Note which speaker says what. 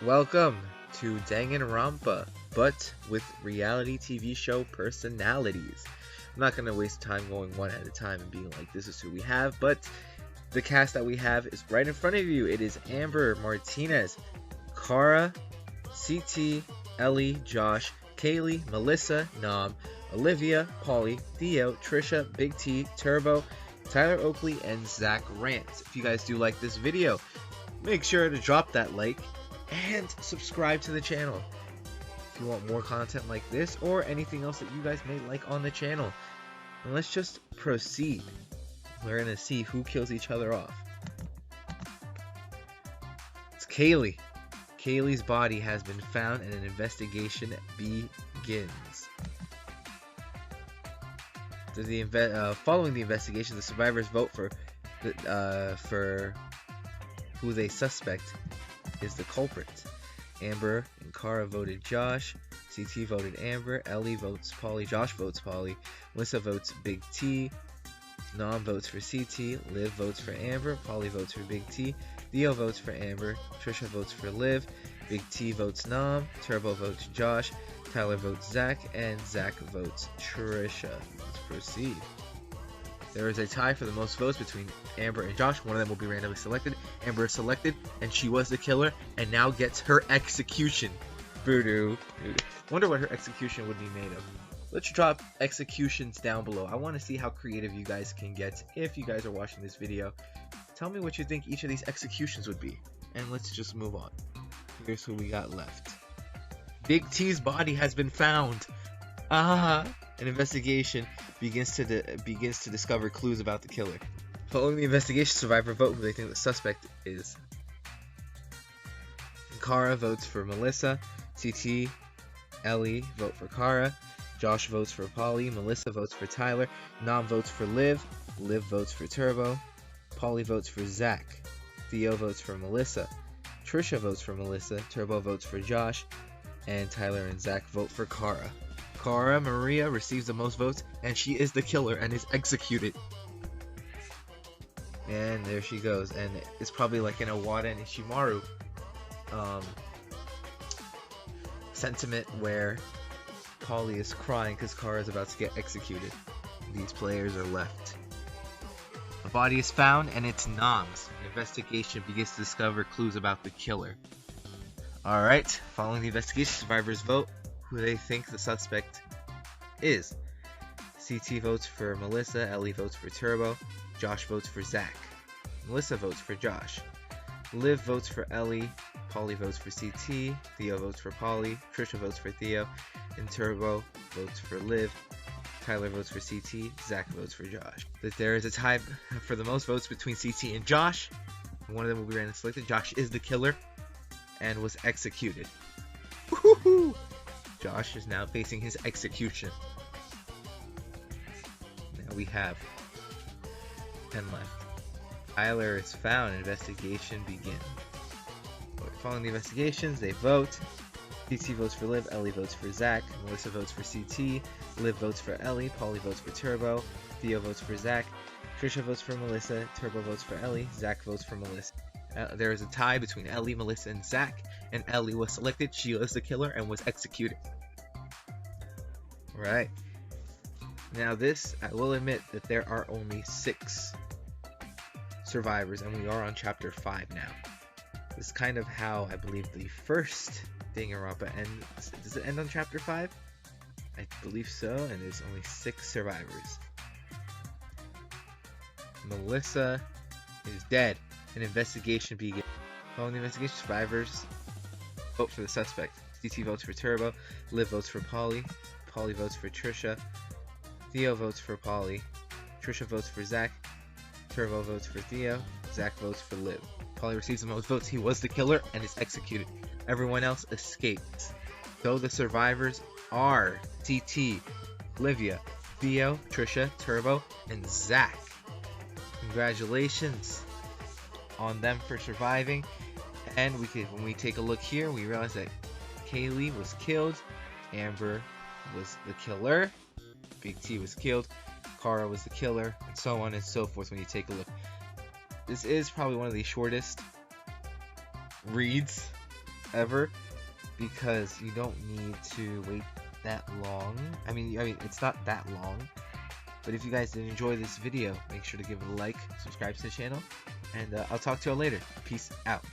Speaker 1: Welcome to Danganronpa, but with reality TV show personalities. I'm not going to waste time going one at a time and being like, this is who we have, but the cast that we have is right in front of you. It is Amber, Martinez, Kara, CT, Ellie, Josh, Kaylee, Melissa, Nam, Olivia, Polly, Theo, Trisha, Big T, Turbo, Tyler Oakley, and Zach Rants. If you guys do like this video, make sure to drop that like and subscribe to the channel if you want more content like this or anything else that you guys may like on the channel. And let's just proceed. We're gonna see who kills each other off. It's Kaylee. Kaylee's body has been found and an investigation begins. Following the investigation, the survivors vote for who they suspect is the culprit. Amber and Kara voted Josh, CT voted Amber, Ellie votes Polly, Josh votes Polly, Melissa votes Big T, Nam votes for CT, Liv votes for Amber, Polly votes for Big T, Theo votes for Amber, Trisha votes for Liv, Big T votes Nam, Turbo votes Josh, Tyler votes Zach, and Zach votes Trisha. Let's proceed. There is a tie for the most votes between Amber and Josh. One of them will be randomly selected. Amber is selected, and she was the killer, and now gets her execution. Voodoo. Wonder what her execution would be made of. Let's drop executions down below. I want to see how creative you guys can get if you guys are watching this video. Tell me what you think each of these executions would be, and let's just move on. Here's who we got left. Big T's body has been found. An investigation begins to discover clues about the killer. Following the investigation, survivor vote who they think the suspect is. Kara votes for Melissa, CT, Ellie vote for Kara, Josh votes for Polly, Melissa votes for Tyler, Nam votes for Liv, Liv votes for Turbo, Polly votes for Zach, Theo votes for Melissa, Trisha votes for Melissa, Turbo votes for Josh, and Tyler and Zach vote for Kara. Kara Maria receives the most votes, and she is the killer and is executed. And there she goes, and it's probably like an Awada and Ishimaru sentiment where Polly is crying because Kara is about to get executed. These players are left. A body is found, and it's Nam's. An investigation begins to discover clues about the killer. Alright, following the investigation, survivors vote who they think the suspect is. CT votes for Melissa, Ellie votes for Turbo, Josh votes for Zach, Melissa votes for Josh, Liv votes for Ellie, Polly votes for CT, Theo votes for Polly, Trisha votes for Theo, and Turbo votes for Liv, Tyler votes for CT, Zach votes for Josh. There is a tie for the most votes between CT and Josh. One of them will be randomly selected. Josh is the killer and was executed. Woohoo! Josh is now facing his execution. Now we have 10 left. Tyler is found. Investigation begins. Following the investigations, they vote. CT votes for Liv, Ellie votes for Zach, Melissa votes for CT, Liv votes for Ellie, Polly votes for Turbo, Theo votes for Zach, Trisha votes for Melissa, Turbo votes for Ellie, Zach votes for Melissa. There is a tie between Ellie, Melissa, and Zach, and Ellie was selected. She was the killer and was executed. Right. Now this, I will admit that there are only 6 survivors, and we are on chapter 5 now. This is kind of how I believe the first Danganronpa ends. Does it end on chapter 5? I believe so, and there's only 6 survivors. Melissa is dead. An investigation begins. Following the investigation, survivors vote for the suspect. CT votes for Turbo, Liv votes for Polly, Polly votes for Trisha, Theo votes for Polly, Trisha votes for Zach, Turbo votes for Theo, Zach votes for Liv. Polly receives the most votes. He was the killer and is executed. Everyone else escaped. Though the survivors are CT, Olivia, Theo, Trisha, Turbo, and Zach. Congratulations on them for surviving. And when we take a look here, we realize that Kaylee was killed, Amber was the killer, Big T was killed, Kara was the killer, and so on and so forth when you take a look. This is probably one of the shortest reads ever, because you don't need to wait that long. I mean, it's not that long. But if you guys did enjoy this video, make sure to give it a like, subscribe to the channel, and I'll talk to you all later. Peace out.